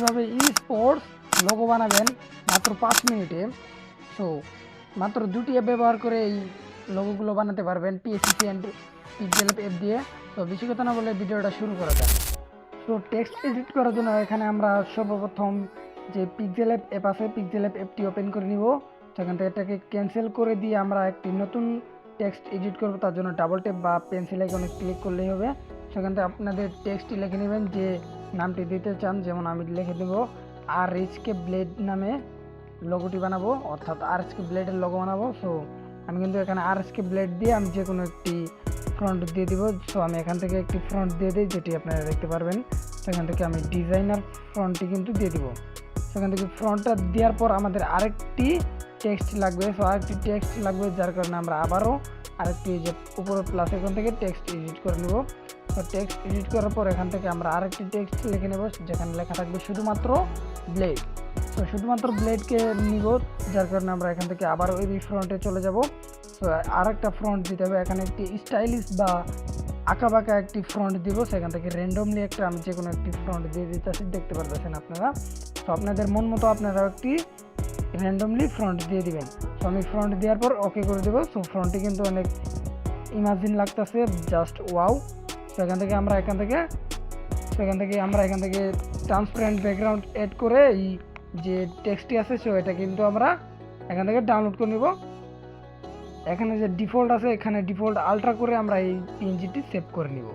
কীভাবে ই sports logo বানাবেন মাত্র 5 মিনিটে। সো মাত্র 2টি অ্যাপ ব্যবহার করে এই লোগোগুলো বানাতে পারবেন পিএসসি অ্যান্ড পিক্সেল অ্যাপ দিয়ে। তো বেশি কথা না বলে ভিডিওটা শুরু করা যাক। তো টেক্সট এডিট করার জন্য এখানে আমরা সর্বপ্রথম যে পিক্সেল অ্যাপ আছে পিক্সেল অ্যাপটি ওপেন করে নিব। সেখান থেকে এটাকে ক্যান্সেল করে দিয়ে আমরা একটি নতুন টেক্সট এডিট করব। তার জন্য ডাবল ট্যাপ বা পেন্সিল আইকনে ক্লিক করলেই হবে। সেখান থেকে আপনাদের টেক্সটটি লিখে নেবেন যে নামটি দিতে চান। যেমন আমি লিখে দেবো RHK ব্লেড নামে লোগোটি বানাবো, অর্থাৎ RHK ব্লেডের লোগো বানাবো। সো আমি কিন্তু এখানে RHK ব্লেড দিয়ে আমি যে কোনো একটি ফ্রন্ট দিয়ে দিব। সো আমি এখান থেকে একটি ফ্রন্ট দিয়ে দিই, যেটি আপনারা দেখতে পারবেন। সেখান থেকে আমি ডিজাইনার ফ্রন্টটি কিন্তু দিয়ে দিব। সেখান থেকে ফ্রন্টটা দেওয়ার পর আমাদের আরেকটি টেক্সট লাগবে। সো আরেকটি টেক্সট লাগবে, যার কারণে আমরা আবারও আরেকটি যে উপরে প্লাস এখান থেকে টেক্সট এডিট করে নেব। তো টেক্সট এডিট করার পর এখান থেকে আমরা আরেকটি টেক্সট লিখে নেব, যেখানে লেখা থাকবে শুধুমাত্র ব্লেড। তো শুধুমাত্র ব্লেডকে নিব, যার কারণে আমরা এখান থেকে আবারও এই ফ্রন্টে চলে যাব। তো আরেকটা ফ্রন্ট দিতে হবে, এখানে একটি স্টাইলিশ বা আঁকাবাঁকা একটি ফ্রন্ট দিব। সেখান থেকে র্যান্ডমলি একটা আমি যে কোনো একটি ফ্রন্ট দিয়ে দিতেছি, দেখতে পারতেছেন আপনারা। তো আপনাদের মন মতো আপনারা একটি র্যান্ডমলি ফ্রন্ট দিয়ে দিবেন। তো আমি ফ্রন্ট দেওয়ার পর ওকে করে দেবো। সো ফ্রন্টটি কিন্তু অনেক ইমাজিন লাগতেছে, জাস্ট ওয়াও। সেখান থেকে আমরা এখান থেকে ট্রান্সপারেন্ট ব্যাকগ্রাউন্ড অ্যাড করে এই যে টেক্সটটি আছে সো এটা কিন্তু আমরা এখান থেকে ডাউনলোড করে নিব। এখানে যে ডিফল্ট আছে এখানে ডিফল্ট আলট্রা করে আমরা এই পিএনজিটি সেভ করে নিব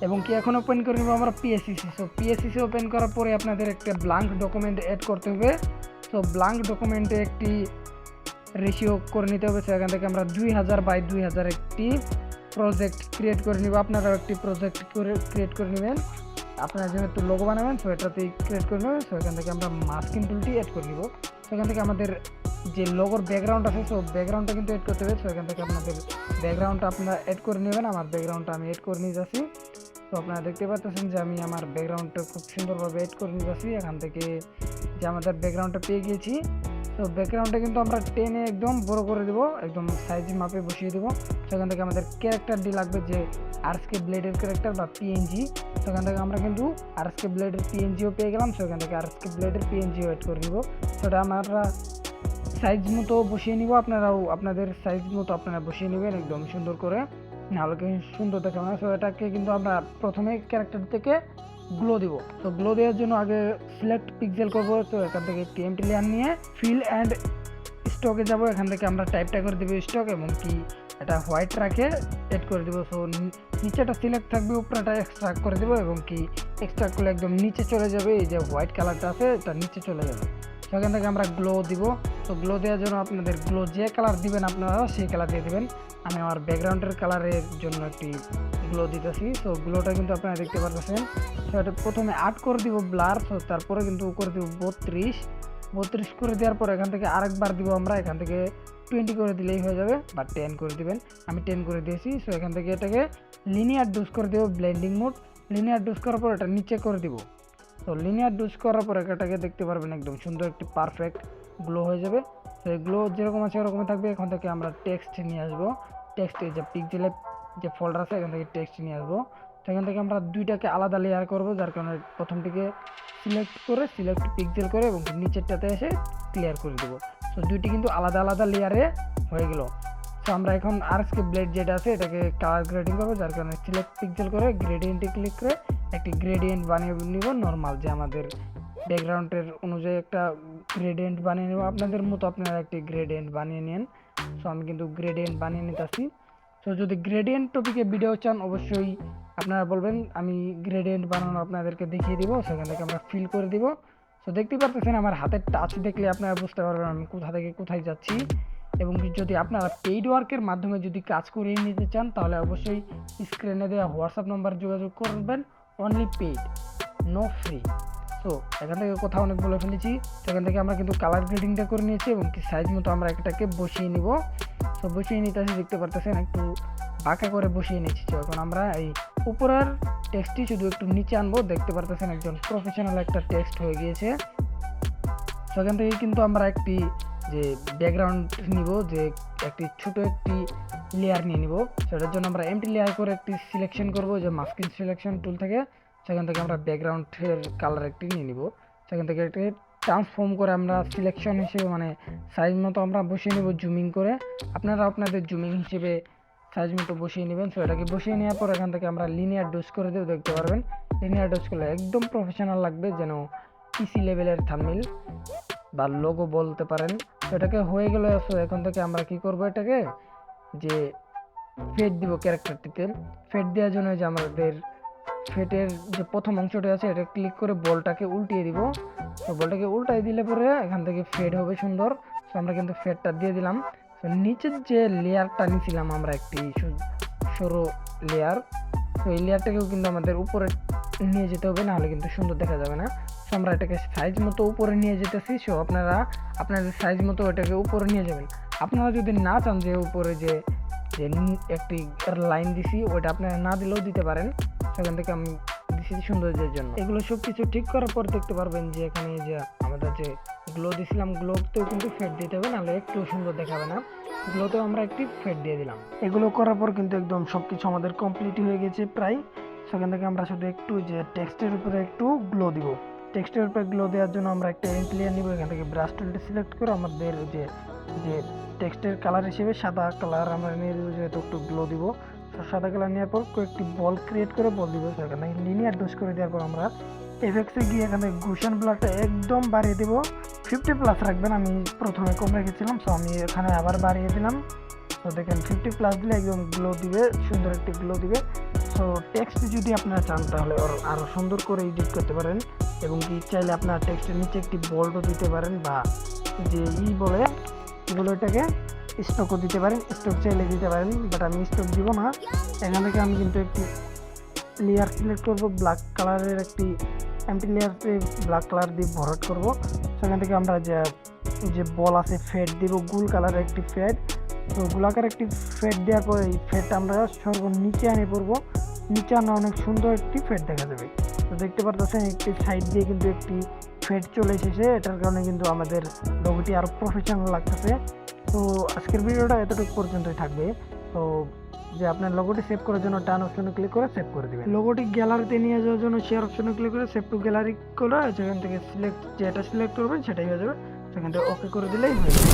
এবং কি এখন ওপেন করে নিব আমরা পিএসসি। সো পিএসসি ওপেন করার পরে আপনাদের একটা ব্ল্যাঙ্ক ডকুমেন্ট অ্যাড করতে হবে। সো ব্ল্যাঙ্ক ডকুমেন্টে একটি রেশিও করে নিতে হবে। সেখান থেকে আমরা 2000 বাই 2000 একটি প্রজেক্ট ক্রিয়েট করে নিব। আপনারাও একটি প্রজেক্ট ক্রিয়েট করে নেবেন। আপনারা যেহেতু লোগো বানাবেন সো এটাতেই ক্রিয়েট করে নেবেন। সো এখান থেকে আমরা মাস্কিং টুলটি অ্যাড করে নিব। সেখান থেকে আমাদের যে লোগোর ব্যাকগ্রাউন্ড আছে সো ব্যাকগ্রাউন্ডটা কিন্তু অ্যাড করতে হবে। সো এখান থেকে আপনাদের ব্যাকগ্রাউন্ডটা আপনারা অ্যাড করে নেবেন। আমার ব্যাকগ্রাউন্ডটা আমি অ্যাড করে নিয়ে যাচ্ছি। তো আপনারা দেখতে পাচ্ছেন যে আমি আমার ব্যাকগ্রাউন্ডটা খুব সুন্দরভাবে অ্যাড করে নিয়ে যাচ্ছি। এখান থেকে যে আমাদের ব্যাকগ্রাউন্ডটা পেয়ে গিয়েছি। তো ব্যাকগ্রাউন্ডটা কিন্তু আমরা টেনে একদম বড় করে দেবো, একদম সাইজ মাপে বসিয়ে দেবো। সেখান থেকে আমাদের ক্যারেক্টারটি লাগবে যে RHK ব্লেডের ক্যারেক্টার বা পিএনজি। সেখান থেকে আমরা কিন্তু RHK ব্লেডের পিএনজিও পেয়ে গেলাম। সেখান থেকে RHK ব্লেডের পিএনজিও অ্যাড করে নিব। সেটা আমরা সাইজ মতো বসিয়ে নিব। আপনারাও আপনাদের সাইজ মতো আপনারা বসিয়ে নেবেন একদম সুন্দর করে, নাহলে কিন্তু সুন্দর দেখা হয় না। সো এটাকে কিন্তু আমরা প্রথমে ক্যারেক্টার থেকে গ্লো দিব। তো গ্লো দেওয়ার জন্য আগে সিলেক্ট পিক্সেল করব। তো এখান থেকে একটি এমটি লেয়ার নিয়ে ফিল অ্যান্ড স্টকে যাব। এখান থেকে আমরা টাইপটা করে দেবো স্টক এবং কি এটা হোয়াইট রাখে এড করে দেবো। সো নিচেটা সিলেক্ট থাকবে, উপরেটা এক্সট্রাক্ট করে দেবো এবং কি এক্সট্রাক্ট করলে একদম নিচে চলে যাবে। এই যে হোয়াইট কালারটা আছে এটা নিচে চলে যাবে। সেখান থেকে আমরা গ্লো দিব। তো গ্লো দেওয়ার জন্য আপনাদের গ্লো যে কালার দিবেন আপনারা সেই কালার দিয়ে দেবেন। আমি আমার ব্যাকগ্রাউন্ডের কালারের জন্য একটি গ্লো দিতেছি। সো গ্লোটা কিন্তু আপনারা দেখতে পারতেছেন। সো এটা প্রথমে 8 করে দিব ব্লার। সো তারপরে কিন্তু করে দিব 32 করে দেওয়ার পর এখান থেকে আরেকবার দিব আমরা। এখান থেকে 20 করে দিলেই হয়ে যাবে বা 10 করে দিবেন। আমি 10 করে দিয়েছি। সো এখান থেকে এটাকে লিনিয়ার ডুজ করে দেবো, ব্লেন্ডিং মোড। লিনিয়ার ডুজ করার পর এটা নিচে করে দিব। তো লিনিয়ার ডুজ করার পর এটাকে দেখতে পারবেন একদম সুন্দর একটি পারফেক্ট গ্লো হয়ে যাবে। তো এই গ্লো যেরকম আছে ওরকমই থাকবে। এখান থেকে আমরা টেক্সট নিয়ে আসবো। টেক্সট এই যে পিক্সেলের যে ফোল্ডার আছে এখান থেকে টেক্সট নিয়ে আসবো। সেখান থেকে আমরা দুইটাকে আলাদা লেয়ার করব, যার কারণে প্রথমটিকে সিলেক্ট পিক্সেল করে এবং নিচেরটাতে এসে ক্লিয়ার করে দেবো। তো দুইটি কিন্তু আলাদা আলাদা লেয়ারে হয়ে গেল। তো আমরা এখন RHK ব্লেড যেটা আছে এটাকে কালার গ্রেডিং করবো, যার কারণে সিলেক্ট পিক্সেল করে গ্রেডিয়েন্টে ক্লিক করে একটি গ্রেডিয়েন্ট বানিয়ে নিব। নর্মাল যে আমাদের ব্যাকগ্রাউন্ডের অনুযায়ী একটা গ্রেডিয়েন্ট বানিয়ে নেব। আপনাদের মতো আপনারা একটি গ্রেডিয়েন্ট বানিয়ে নেন। সো আমি কিন্তু গ্রেডিয়েন্ট বানিয়ে নিতেছি। সো যদি গ্রেডিয়েন্ট টপিকে ভিডিও চান অবশ্যই আপনারা বলবেন, আমি গ্রেডিয়েন্ট বানানো আপনাদেরকে দেখিয়ে দিব। সেখান থেকে আমরা ফিল করে দিব। সো দেখতে পারতেছেন আমার হাতের টাচ দেখলে আপনারা বুঝতে পারবেন আমি কোথা থেকে কোথায় যাচ্ছি। এবং যদি আপনারা পেইড ওয়ার্কের মাধ্যমে যদি কাজ করিয়ে নিতে চান তাহলে অবশ্যই স্ক্রিনে দেওয়া হোয়াটসঅ্যাপ নাম্বার যোগাযোগ করবেন। Only paid, no free. So এখান থেকে কথা অনেক বলে ফেলেছি। সেখান থেকে আমরা কিন্তু কালার গ্রেডিংটা করে নিয়েছি এবং কি সাইজ মতো আমরা এটাকে বসিয়ে নিব। সো বসিয়ে নিতে দেখতে পারতেছেন একটু বাঁকা করে বসিয়ে নিচ্ছি। এখন আমরা এই উপরের টেক্সটটি শুধু একটু নিচে আনবো। দেখতে পারতেছেন একজন প্রফেশনাল একটা টেক্সট হয়ে গিয়েছে। সেখান থেকে কিন্তু আমরা একটি যে ব্যাকগ্রাউন্ড নিব, যে একটি ছোট একটি লেয়ার নিয়ে নিব। সেটার জন্য আমরা এমটি লেয়ার করে একটি সিলেকশন করব, যে মাস্কিং সিলেকশন টুল থেকে। সেখান থেকে আমরা ব্যাকগ্রাউন্ডের কালার একটি নিয়ে নিব। সেখান থেকে একটি ট্রান্সফর্ম করে আমরা সিলেকশন হিসেবে মানে সাইজ মতো আমরা বসিয়ে নেব জুমিং করে। আপনারা আপনাদের জুমিং হিসেবে সাইজ মতো বসিয়ে নেবেন। সো এটাকে বসিয়ে নেওয়ার পর এখান থেকে আমরা লিনিয়ার ডোজ করে দেবো, দেখতে পারবেন লিনিয়ার ডোজ করলে একদম প্রফেশনাল লাগবে, যেন পিসি লেভেলের থাম্বনেল বা লোগো বলতে পারেন। তো এটাকে হয়ে গেলে এখন থেকে আমরা কি করব, এটাকে যে ফেড দিব ক্যারেক্টারটিতে। ফেড দেওয়ার জন্য যে আমাদের ফেটের যে প্রথম অংশটা আছে এটা ক্লিক করে বলটাকে উল্টিয়ে দিব। তো বলটাকে উল্টাই দিলে পরে এখান থেকে ফেড হবে সুন্দর। তো আমরা কিন্তু ফেডটা দিয়ে দিলাম। তো নিচের যে লেয়ারটা নিয়েছিলাম আমরা একটি সরু লেয়ার, তো এই লেয়ারটাকেও কিন্তু আমাদের উপরে নিয়ে যেতে হবে, নাহলে কিন্তু সুন্দর দেখা যাবে না। তো আমরা এটাকে সাইজ মতো উপরে নিয়ে যেতেছি। সো আপনারা আপনাদের সাইজ মতো এটাকে উপরে নিয়ে যাবেন। আপনারা যদি না চান যে উপরে যে একটি লাইন দিছি ওইটা আপনারা না দিলেও দিতে পারেন, সেখান থেকে আমি দিছি সৌন্দর্যের জন্য। এগুলো সব কিছু ঠিক করার পর দেখতে পারবেন যে এখানে যে আমাদের যে গ্লো দিছিলাম, গ্লোতেও কিন্তু ফেড দিতে হবে, নাহলে একটু সুন্দর দেখাবে না। গ্লোতেও আমরা একটি ফেড দিয়ে দিলাম। এগুলো করার পর কিন্তু একদম সব কিছু আমাদের কমপ্লিট হয়ে গেছে প্রায়। সেখান থেকে আমরা শুধু একটু যে টেক্সটের উপরে একটু গ্লো দিব। টেক্সটের উপরে গ্লো দেওয়ার জন্য আমরা একটা ইঙ্ক লেয়ার নিব। এখান থেকে ব্রাশ টুলটি সিলেক্ট করে আমাদের যে টেক্সটের কালার হিসেবে সাদা কালার আমরা নিয়ে দেবো, যেহেতু একটু গ্লো দিব। সাদা কালার নেওয়ার পর কয়েকটি বল ক্রিয়েট করে বল দিব। সেখান থেকে লিনিয়ার ডোজ করে দেওয়ার পর আমরা এফেক্টসে গিয়ে এখান থেকে গুশন ব্লারটা একদম বাড়িয়ে দেবো। 50+ রাখবেন, আমি প্রথমে কম রেখেছিলাম, সো আমি এখানে আবার বাড়িয়ে দিলাম। তো দেখেন 50+ দিলে একদম গ্লো দিবে, সুন্দর একটি গ্লো দিবে। সো টেক্সট যদি আপনারা চান তাহলে আরও সুন্দর করে এডিট করতে পারেন, এবং কি চাইলে আপনার টেক্সটের নিচে একটি বল্টও দিতে পারেন, বা যে বলে এটাকে স্টকও দিতে পারেন। স্টক চাইলে দিতে পারেন, বাট আমি স্টক দিব না। এখান থেকে আমি কিন্তু একটি লেয়ার সিলেক্ট করব, ব্ল্যাক কালারের একটি এমটি লেয়ারতে ব্ল্যাক কালার দিয়ে ভরাট করব। সেখান থেকে আমরা যে বল আছে ফেড দিব, গুল কালারের একটি ফেড। তো গোলাকার একটি ফেড দেওয়ার পরে এই ফেডটা আমরা সর্বনিচে আনে পড়বো। নিচে আনা অনেক সুন্দর একটি ফেড দেখা যাবে। তো দেখতে পারতেছেন একটি সাইড দিয়ে কিন্তু একটি ফেড চলে এসেছে, এটার কারণে কিন্তু আমাদের লোগোটি আরও প্রফেশনাল লাগতেছে। তো আজকের ভিডিওটা এতটুকু পর্যন্তই থাকবে। তো যে আপনার লোগোটি সেভ করার জন্য ডান অপশনে ক্লিক করে সেভ করে দিবেন। লোগোটি গ্যালারিতে নিয়ে যাওয়ার জন্য শেয়ার অপশনে ক্লিক করে সেভ টু গ্যালারি করে সেখান থেকে যেটা সিলেক্ট করবেন সেটাই হয়ে যাবে। সেখান থেকে ওকে করে দিলেই হয়ে যাবে।